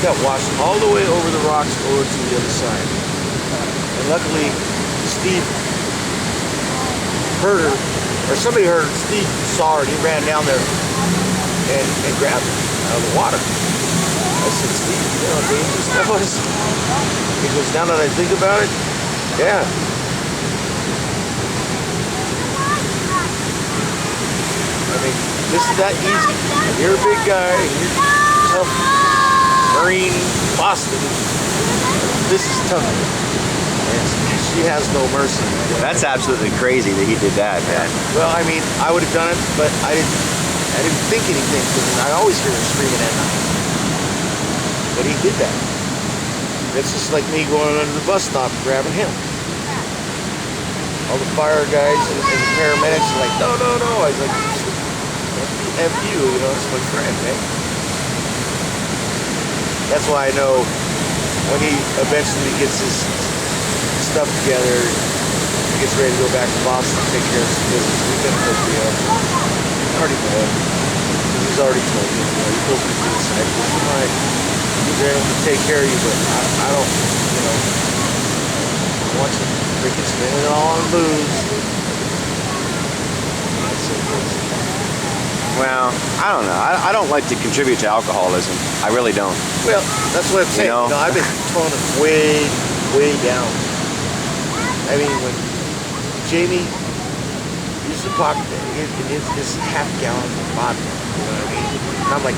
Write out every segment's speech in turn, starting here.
got washed all the way over the rocks over to the other side. And luckily, Steve heard her, or somebody heard her. Steve saw her and he ran down there and grabbed her out of the water. I said, Steve, you know how dangerous that was? He goes, now that I think about it, yeah. I mean, this is that easy. You're a big guy, and you're tough Marine Boston. This is tough. And she has no mercy. That's absolutely crazy that he did that, man. Well, I mean, I would have done it, but I didn't think anything, because I always hear her screaming at night. But he did that. It's just like me going under the bus stop and grabbing him. All the fire guys and the paramedics are like, no, no, no. I was like, F you, you know, it's my friend, man. That's why I know when he eventually gets his stuff together, he gets ready to go back to Boston and take care of some business, he's gonna hook me up. I already know. He's already told me, you know, he pulls me to the side. All right, he's able to take care of you, but I don't, you know, I want you freaking spending it all on booze. That's so crazy. Well, I don't know. I don't like to contribute to alcoholism. I really don't. Well, that's what I'm saying. You know, I've been toning way, way down. I mean, when Jamie used to pocket his half gallon of vodka, you know what I mean? And I'm like,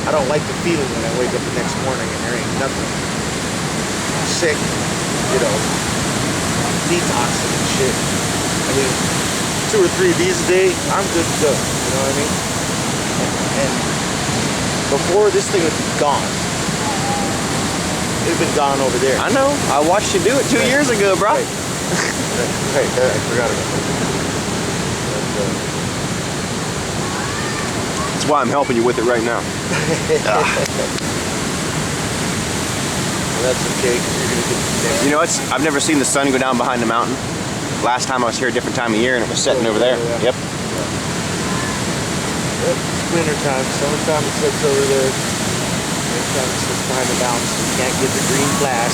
I don't like the feeling when I wake up the next morning and there ain't nothing. I'm sick, you know, detoxing and shit. I mean, 2 or 3 of these a day, I'm good to go. You know what I mean? And before this thing was gone, it had been gone over there. I know. I watched you do it 2 years ago, bro. Right. I forgot about that. That's why I'm helping you with it right now. Well, that's okay, because you're going to get You know, I've never seen the sun go down behind the mountain. Last time I was here, a different time of year, and it was setting over there. Yep. Yep, it's winter time. Summertime it sits over there. Winter time it sits behind the mountains. So you can't get the green flash.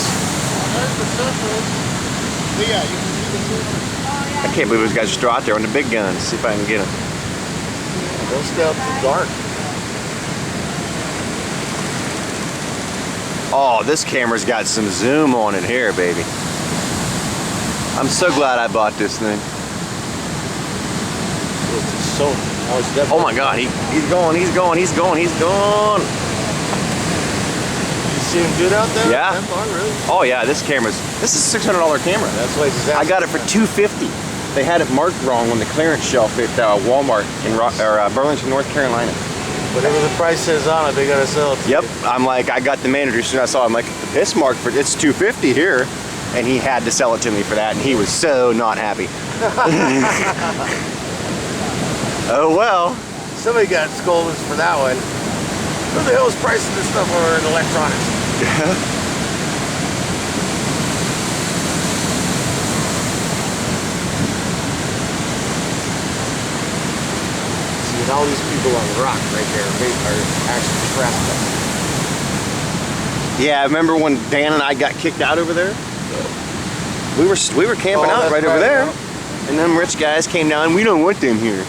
I can't believe those guys are still out there on the big guns. See if I can get them. Don't stay out too dark. Oh, this camera's got some zoom on it here, baby. I'm so glad I bought this thing. It's so. Oh my God, he's going. You see him good out there? Yeah. That far, really? Oh yeah, this is a $600 camera. That's why it's I got it for $250. They had it marked wrong on the clearance shelf at Walmart in Burlington, North Carolina. Whatever the price says on it, they gotta sell it to Yep. you. I'm like, I got the manager as soon as I saw it. I'm like, this marked for it's $250 here, and he had to sell it to me for that, and he was so not happy. Oh well. Somebody got scolded for that one. Who the hell is pricing this stuff over in electronics? See, and all these people on the rock right there, they are actually trespassing. Yeah, I remember when Dan and I got kicked out over there? We were camping out right over there. And them rich guys came down, we don't want them here.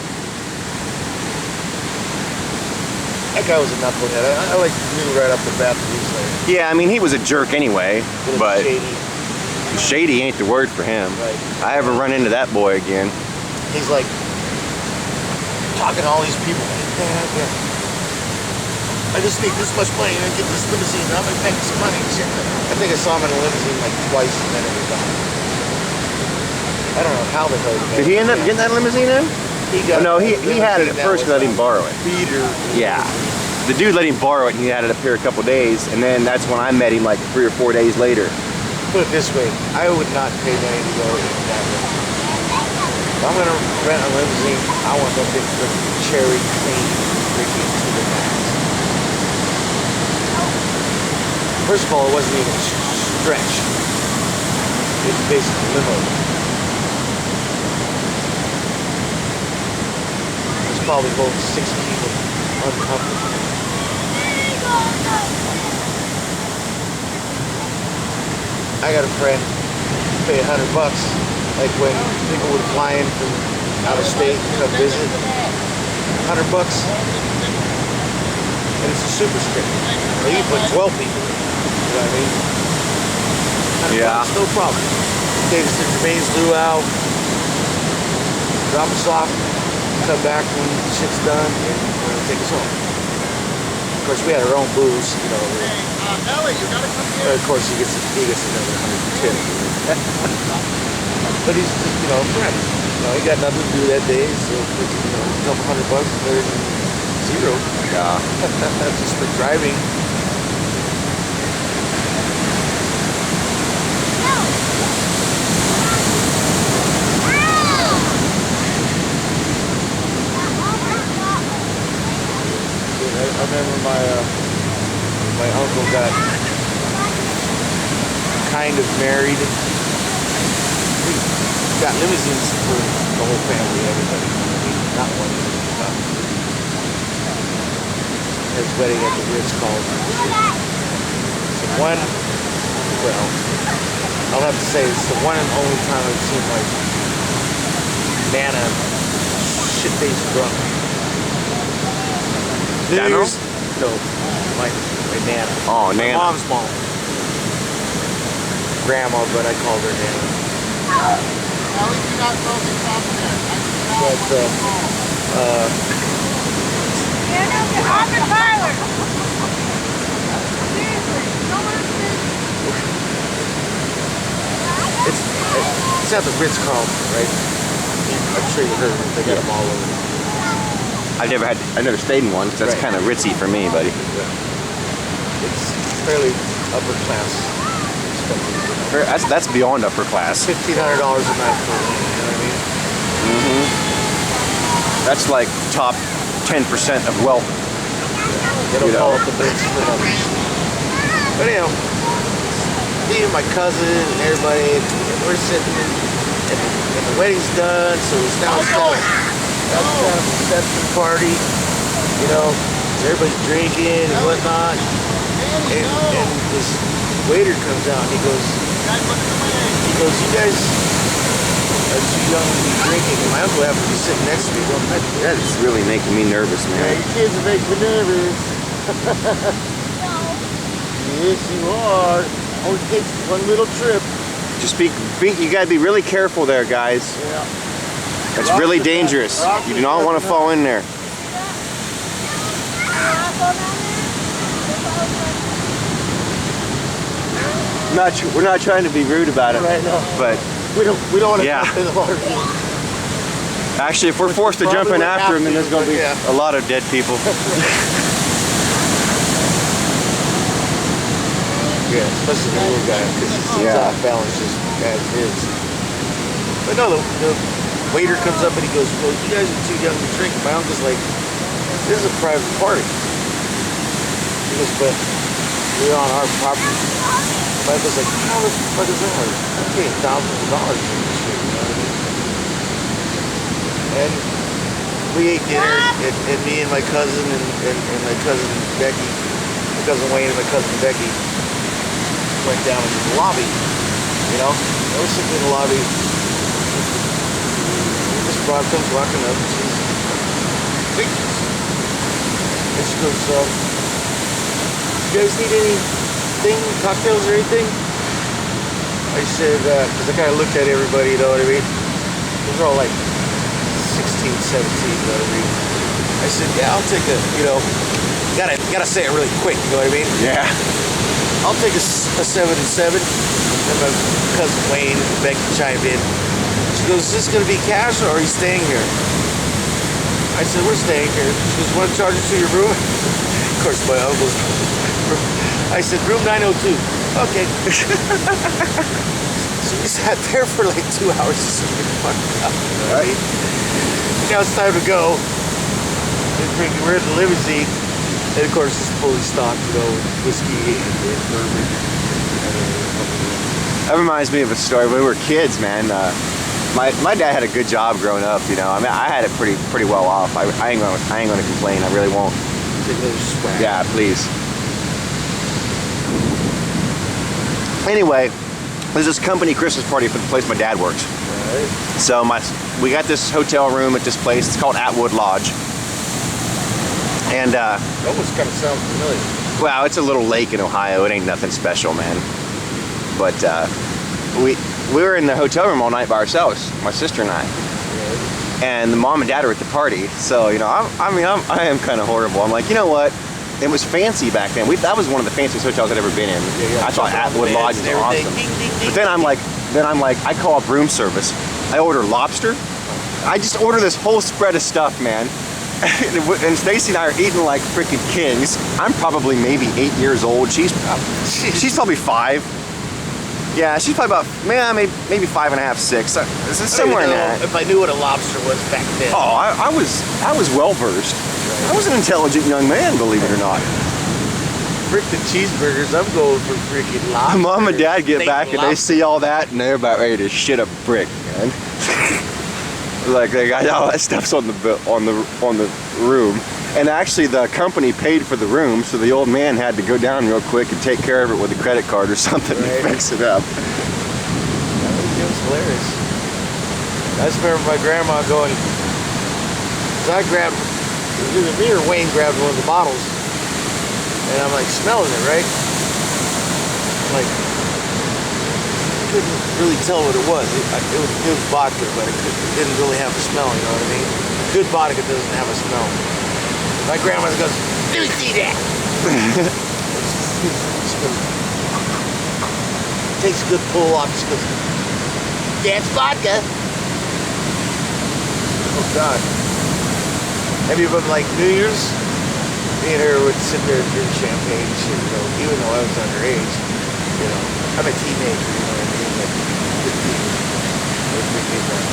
That guy was a knucklehead. I like knew right off the bat that he was like. Yeah, I mean, he was a jerk anyway, but shady. Shady ain't the word for him. Right. I ever run into that boy again. He's like talking to all these people. Yeah. I just need this much money and get this limousine. I'm gonna make some money and shit. I think I saw him in a limousine like twice and then it was gone. I don't know how the hell Did he end up getting that limousine in? He got no, he had it at first because I let him borrow it. Peter. Yeah. The dude let him borrow it and he had it up here a couple days, and then that's when I met him like 3 or 4 days later. Put it this way, I would not pay money to go in that way. If I'm gonna rent a limousine, I want that big freaking cherry clean freaking to the max. First of all, it wasn't even stretched. It was basically limo. Probably hold 6 people uncomfortable. I got a friend pay $100, like when people would fly in from out of state and come visit. $100, and it's a super stick. Well, you can put 12 people in. You know what I mean? Yeah. $100, no problem. Take us to Jermaine's Luau, drop us off, come back when shit's done, and take us home. Of course, we had our own booze, you know. Ellie, you gotta come here. But of course, he gets another 110. But he's just, you know, a friend. You know, he got nothing to do that day, so you know, a couple $100 better than zero. Yeah. Just for driving. I remember my uncle got kind of married. We got limousines for the whole family, everybody. I mean, not one. His wedding at the Ritz called. So one, well, I'll have to say it's the one and only time I've seen like Nana shit-faced drunk. Dano? No, my Nana. Oh, My Nana. mom's mom. Grandma, but I called her Nana. Ellie, you got something up there. But, Officer Tyler! Seriously, no one it's at the Ritz-Carlton, right? I'm sure you heard of it. They got them all over. I never stayed in one because that's Right. kind of ritzy for me, buddy. It's fairly upper class stuff. That's beyond upper class. $1,500 a night for a room, you know what I mean? That's like top 10% of wealth. They don't You know. call it the Ritz for nothing. But anyhow, me and my cousin and everybody, we're sitting and the wedding's done, so it's now it's kind of a reception party, you know, everybody's drinking and whatnot, and this waiter comes out and he goes, you guys are too young to be drinking, and my uncle happened to be sitting next to me going, That is really making me nervous, yeah, man. your kids are making me nervous. Yes, you are. Only takes one little trip. Just you gotta be really careful there, guys. Yeah. It's really dangerous. You do not want to fall in there. We're not trying to be rude about it, Right now. but We don't want to Yeah. jump in the water. actually, if we're forced to jump in after him, then there's going to be Yeah. a lot of dead people. Yeah, especially the little guy, because he's Yeah. off balance just as is. But no, the waiter comes up and he goes, well, you guys are too young to drink. My uncle's like, this is a private party. He goes, but we're on our property. My uncle's like, how the fuck is that? I'm paying thousands of dollars for this shit, you know what I mean? And we ate dinner, and me and my cousin and my cousin Becky, my cousin Wayne and my cousin Becky went down into the lobby, you know? I was sitting in the lobby. This broad comes walking up, and she's waitress. And she goes, you guys need anything, cocktails or anything? I said, because I kind of looked at everybody, you know what I mean? Those are all like 16, 17, you know what I mean? I said, yeah, I'll take a, you know, gotta say it really quick, you know what I mean? Yeah. I'll take a 7 and 7. And my cousin Wayne and Becky chimed in. She goes, is this going to be cash or are you staying here? I said, we're staying here. She goes, want to charge us to your room? Of course, my uncle's room. I said, room 902. Okay. So we sat there for like 2 hours just to get fucked up. You know what I mean? Now it's time to go. We're in the limousine. And of course, it's fully stocked, you know, with whiskey and bourbon. That reminds me of a story when we were kids, man. My dad had a good job growing up, you know. I mean, I had it pretty well off. I ain't gonna complain. I really won't. Take another swag. Yeah, please. Anyway, there's this company Christmas party for the place my dad works. Right. So we got this hotel room at this place. It's called Atwood Lodge. And Almost kind of sounds familiar. well, it's a little lake in Ohio. It ain't nothing special, man. But we were in the hotel room all night by ourselves, my sister and I. Right. And the mom and dad are at the party. So, you know, I am kind of horrible. I'm like, you know what? It was fancy back then. That was one of the fanciest hotels I'd ever been in. Yeah. I thought Atwood Lodge was awesome. Ding, ding, ding, But then I'm like, I call up room service. I order lobster. I just order this whole spread of stuff, man. And Stacy and I are eating like freaking kings. I'm probably maybe 8 years old. She's probably 5. Yeah, she's probably about, maybe 5 and a half, 6. Somewhere in that. If I knew what a lobster was back then. Oh, I was well versed. I was an intelligent young man, believe it or not. Frick the cheeseburgers, I'm going for freaking lobster. Mom and Dad get Steak back and they lobster. see all that and they're about ready to shit a brick, man. Like they got all that stuff's on the room. And actually the company paid for the room, so the old man had to go down real quick and take care of it with a credit card or something to fix it up. It was hilarious. I just remember my grandma going, so I grabbed, it was either me or Wayne grabbed one of the bottles, and I'm like smelling it, right? I'm like, I couldn't really tell what it was. It was vodka, but it didn't really have a smell, you know what I mean? Good vodka doesn't have a smell. My grandma goes, let me see that. Takes a good pull off. She goes, that's vodka. Oh God. Have you been like New Year's? Me and her would sit there and drink champagne and shit, you know, even though I was underage. You know, I'm a teenager, you know what I mean? Like 15. I was drinking that.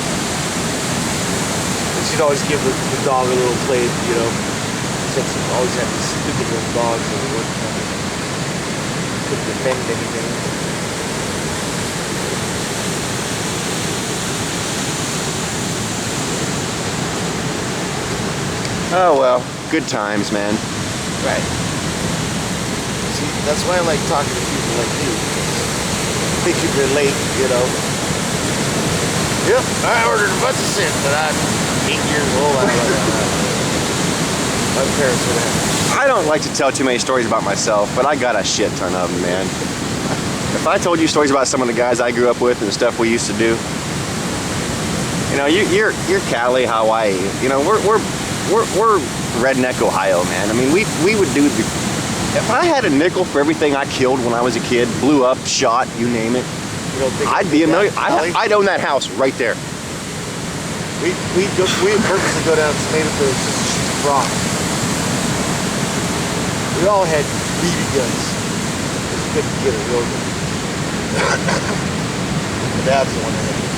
And she'd always give the dog a little plate, you know. Always had these stupid little dogs that couldn't defend anything. Oh well, good times, man. Right. See, that's why I like talking to people like you. They can relate, you know. Yep, I ordered a bunch of shit, but I'm 8 years old. My parents would have. I don't like to tell too many stories about myself, but I got a shit ton of them, man. If I told you stories about some of the guys I grew up with and the stuff we used to do, you know, you're Cali, Hawaii. You know, we're redneck Ohio, man. I mean, we would do the. If I had a nickel for everything I killed when I was a kid, blew up, shot, you name it, I'd be a million. I'd own that house right there. We purposely go down to Tomato Fields just to shoot frogs. We all had BB guns. Just couldn't get a real gun. My dad's the one that had it.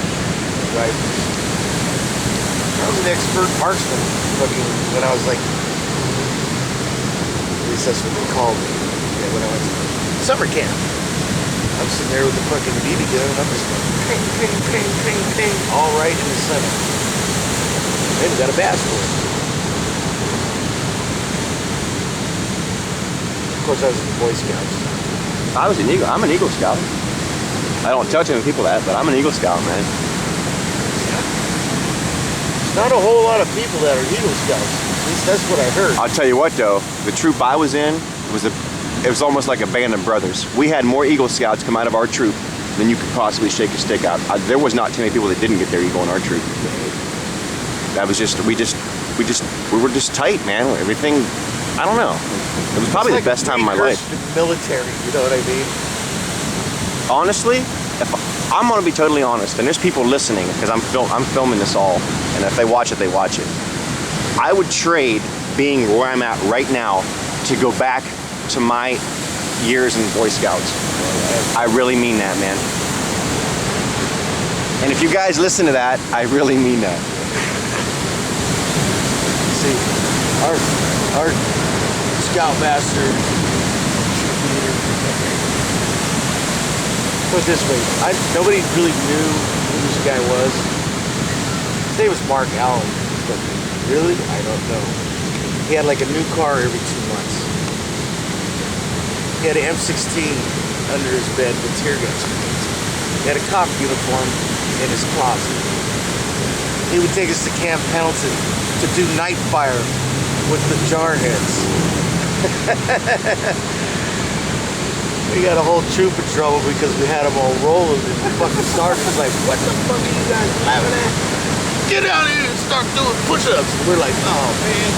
Right. I was an expert marksman when I was like, at least that's what they called me. Yeah, when I went to summer camp. I'm sitting there with the fucking BB gun and I'm just going ping, ping, ping, ping, ping, all right in the center. And got a bass for it. Of course, I was in the Boy Scouts. I was an Eagle. I'm an Eagle Scout. I don't tell too many people that, but I'm an Eagle Scout, man. There's not a whole lot of people that are Eagle Scouts. At least that's what I heard. I'll tell you what, though, the troop I was in it was almost like a band of brothers. We had more Eagle Scouts come out of our troop than you could possibly shake a stick out. There was not too many people that didn't get their Eagle in our troop. That was just we were just tight, man. Everything, I don't know. It was probably like the best time of my life. Military, you know what I mean? Honestly, if I'm gonna be totally honest, and there's people listening because I'm filming this all, and if they watch it, they watch it. I would trade being where I'm at right now to go back to my years in Boy Scouts. I really mean that, man. And if you guys listen to that, I really mean that. See, our Scoutmaster, put it this way, nobody really knew who this guy was. His name was Mark Allen, but really, I don't know. He had like a new car every 2 months. He had an M16 under his bed with tear gas grenades. He had a cop uniform in his closet. He would take us to Camp Pendleton to do night fire with the jarheads. We got a whole troop in trouble because we had them all rolling, and the fucking sergeant was like, "What the fuck are you guys laughing at? Get down here and start doing push-ups." And we're like, "Oh man,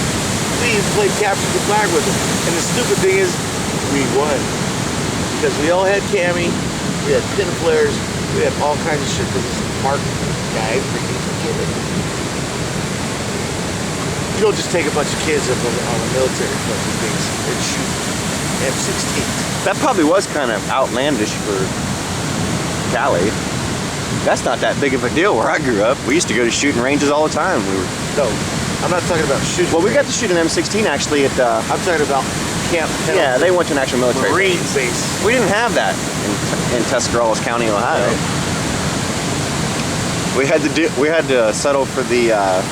we even played capture the flag with them." And the stupid thing is, we won because we all had cami, we had pin flares, we had all kinds of shit because this Mark guy freaking killed it. You don't just take a bunch of kids up on the military fucking things and shoot M16s. That probably was kind of outlandish for Cali. That's not that big of a deal where I grew up. We used to go to shooting ranges all the time. No, I'm not talking about shooting. Well, we got to shoot an M16 actually at. I'm talking about Camp Pendleton. Yeah, they went to an actual military Marine base. We didn't have that in Tuscarawas County, Ohio. Right. We had to settle for the. I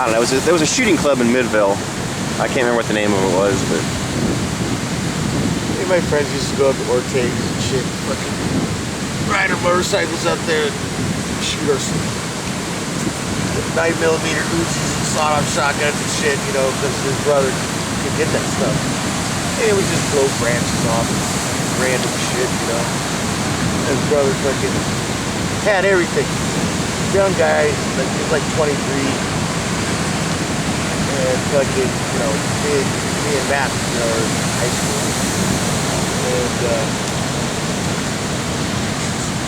don't know. There was a shooting club in Midville. I can't remember what the name of it was, but. Me and my friends used to go up to Ortega's and shit, fucking ride our motorcycles up there and shoot our 9mm Uzis and sawed-off shotguns and shit, you know, because his brother could get that stuff. And we just blow branches off and random shit, you know. And his brother fucking had everything. Young guy, like he was like 23. And fucking, you know, me and Matt, you know, in high school. And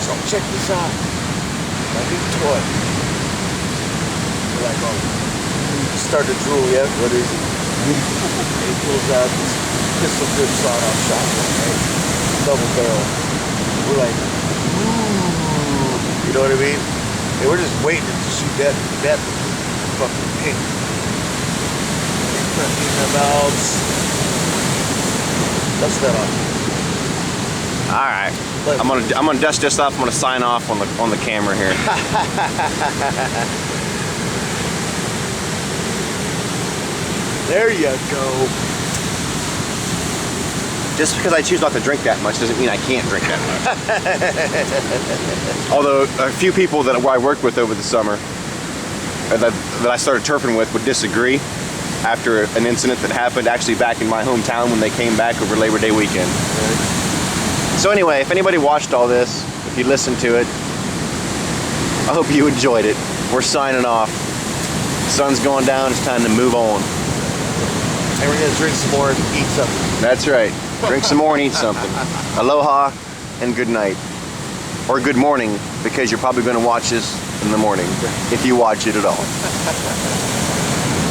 so check this out. My new toy. We're like, oh, we start to drool, yeah, what is it? And he pulls out this pistol grip sawed-off shotgun, right? Double barrel. We're like, ooh, you know what I mean? And we're just waiting to shoot that fucking pink. About dust that off. All right, I'm gonna dust this off. I'm gonna sign off on the camera here. There you go. Just because I choose not to drink that much doesn't mean I can't drink that much. Although a few people that I worked with over the summer that I started turfing with would disagree. After an incident that happened actually back in my hometown when they came back over Labor Day weekend. So anyway, if anybody watched all this, if you listened to it, I hope you enjoyed it. We're signing off. Sun's going down, it's time to move on. And we're gonna drink some more and eat something. That's right. Drink some more and eat something. Aloha and good night. Or good morning, because you're probably gonna watch this in the morning, if you watch it at all.